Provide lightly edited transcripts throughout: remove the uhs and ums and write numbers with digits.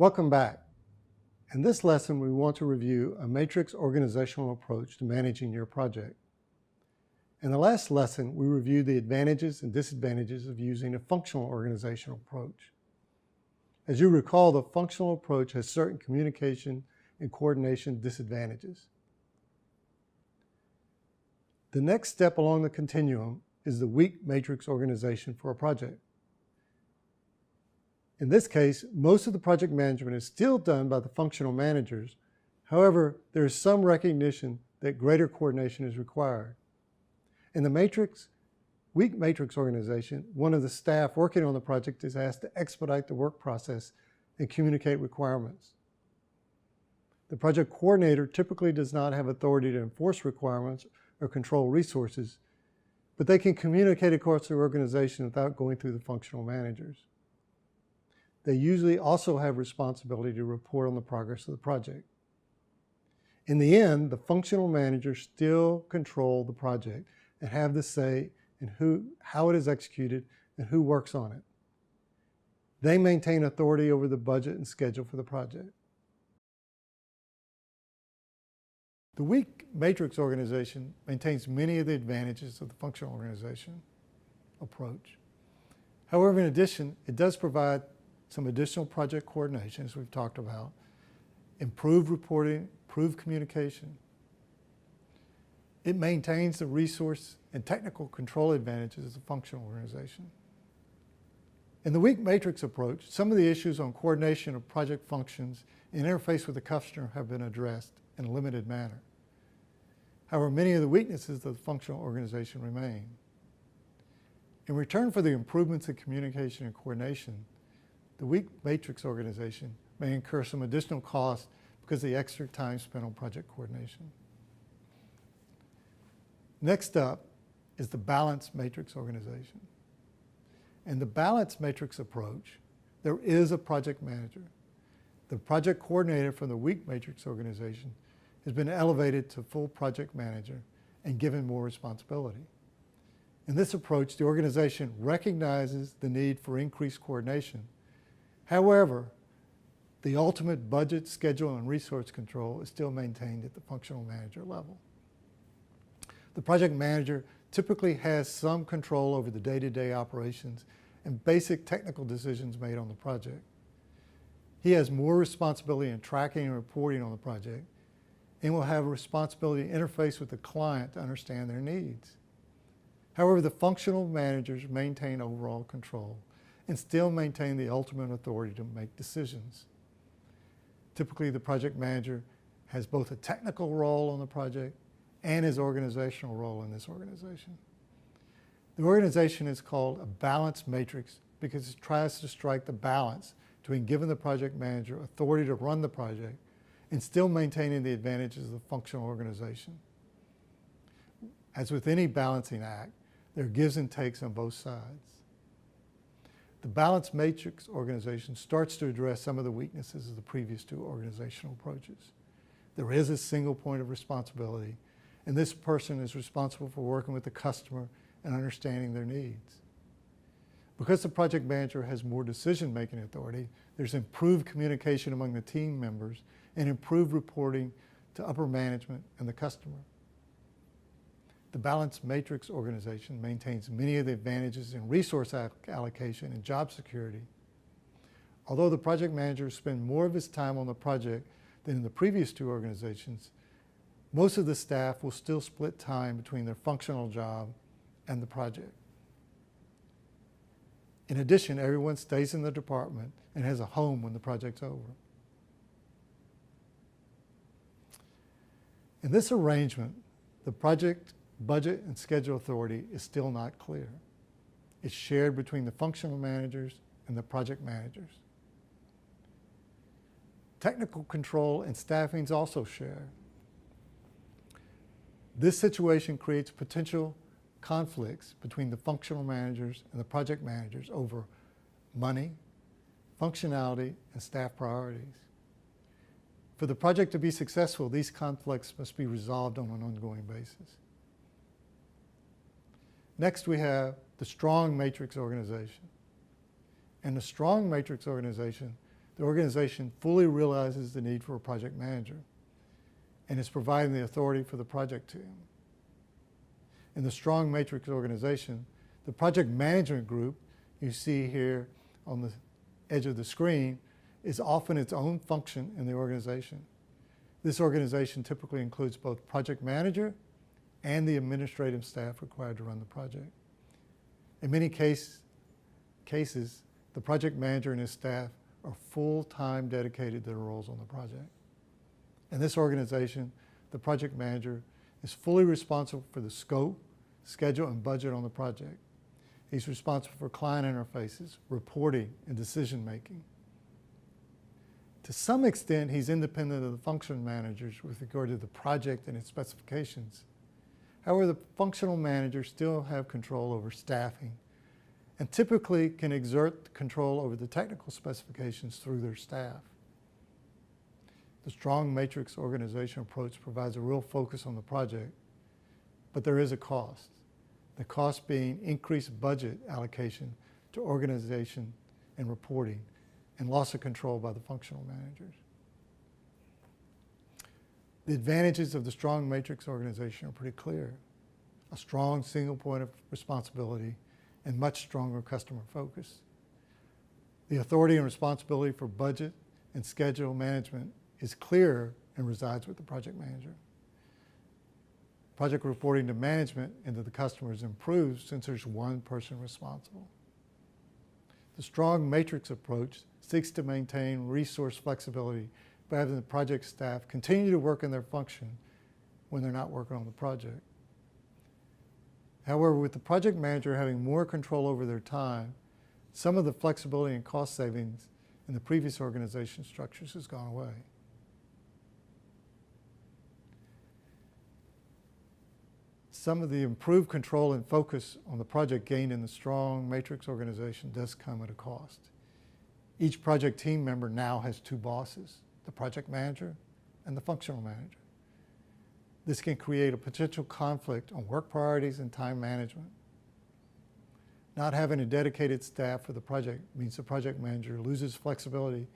Welcome back. In this lesson, we want to review a matrix organizational approach to managing your project. In the last lesson, we reviewed the advantages and disadvantages of using a functional organizational approach. As you recall, the functional approach has certain communication and coordination disadvantages. The next step along the continuum is the weak matrix organization for a project. In this case, most of the project management is still done by the functional managers. However, there is some recognition that greater coordination is required. In the weak matrix organization, one of the staff working on the project is asked to expedite the work process and communicate requirements. The project coordinator typically does not have authority to enforce requirements or control resources, but they can communicate across the organization without going through the functional managers. They usually also have responsibility to report on the progress of the project. In the end, the functional managers still control the project and have the say in how it is executed and who works on it. They maintain authority over the budget and schedule for the project. The weak matrix organization maintains many of the advantages of the functional organization approach. However, in addition, it does provide some additional project coordination, as we've talked about, improved reporting, improved communication. It maintains the resource and technical control advantages of the functional organization. In the weak matrix approach, some of the issues on coordination of project functions and interface with the customer have been addressed in a limited manner. However, many of the weaknesses of the functional organization remain. In return for the improvements in communication and coordination, the weak matrix organization may incur some additional costs because of the extra time spent on project coordination. Next up is the balanced matrix organization. In the balanced matrix approach, there is a project manager. The project coordinator from the weak matrix organization has been elevated to full project manager and given more responsibility. In this approach, the organization recognizes the need for increased coordination. However, the ultimate budget, schedule, and resource control is still maintained at the functional manager level. The project manager typically has some control over the day-to-day operations and basic technical decisions made on the project. He has more responsibility in tracking and reporting on the project and will have a responsibility to interface with the client to understand their needs. However, the functional managers maintain overall control and still maintain the ultimate authority to make decisions. Typically, the project manager has both a technical role on the project and his organizational role in this organization. The organization is called a balanced matrix because it tries to strike the balance between giving the project manager authority to run the project and still maintaining the advantages of the functional organization. As with any balancing act, there are gives and takes on both sides. The balanced matrix organization starts to address some of the weaknesses of the previous two organizational approaches. There is a single point of responsibility, and this person is responsible for working with the customer and understanding their needs. Because the project manager has more decision-making authority, there's improved communication among the team members and improved reporting to upper management and the customer. The balanced matrix organization maintains many of the advantages in resource allocation and job security. Although the project manager spends more of his time on the project than in the previous two organizations, most of the staff will still split time between their functional job and the project. In addition, everyone stays in the department and has a home when the project's over. In this arrangement, the project budget and schedule authority is still not clear. It's shared between the functional managers and the project managers. Technical control and staffing is also shared. This situation creates potential conflicts between the functional managers and the project managers over money, functionality, and staff priorities. For the project to be successful, these conflicts must be resolved on an ongoing basis. Next, we have the strong matrix organization. In the strong matrix organization, the organization fully realizes the need for a project manager and is providing the authority for the project team. In the strong matrix organization, the project management group you see here on the edge of the screen is often its own function in the organization. This organization typically includes both project manager and the administrative staff required to run the project. In many cases, the project manager and his staff are full-time dedicated to their roles on the project. In this organization, the project manager is fully responsible for the scope, schedule, and budget on the project. He's responsible for client interfaces, reporting, and decision-making. To some extent, he's independent of the function managers with regard to the project and its specifications. However, the functional managers still have control over staffing and typically can exert control over the technical specifications through their staff. The strong matrix organization approach provides a real focus on the project, but there is a cost. The cost being increased budget allocation to organization and reporting and loss of control by the functional managers. The advantages of the strong matrix organization are pretty clear. A strong single point of responsibility and much stronger customer focus. The authority and responsibility for budget and schedule management is clear and resides with the project manager. Project reporting to management and to the customers improves since there's one person responsible. The strong matrix approach seeks to maintain resource flexibility by having the project staff continue to work in their function when they're not working on the project. However, with the project manager having more control over their time, some of the flexibility and cost savings in the previous organization structures has gone away. Some of the improved control and focus on the project gained in the strong matrix organization does come at a cost. Each project team member now has two bosses, the project manager and the functional manager. This can create a potential conflict on work priorities and time management. Not having a dedicated staff for the project means the project manager loses flexibility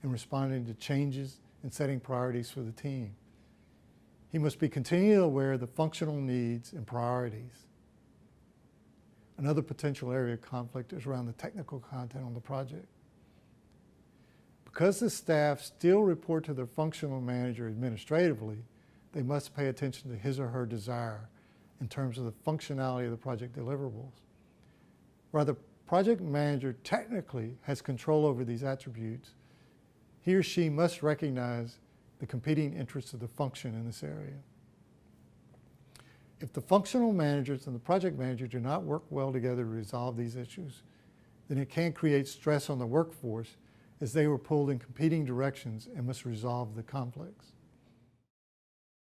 in responding to changes and setting priorities for the team. He must be continually aware of the functional needs and priorities. Another potential area of conflict is around the technical content on the project. Because the staff still report to their functional manager administratively, they must pay attention to his or her desire in terms of the functionality of the project deliverables. While the project manager technically has control over these attributes, he or she must recognize the competing interests of the function in this area. If the functional managers and the project manager do not work well together to resolve these issues, then it can create stress on the workforce as they were pulled in competing directions and must resolve the conflicts.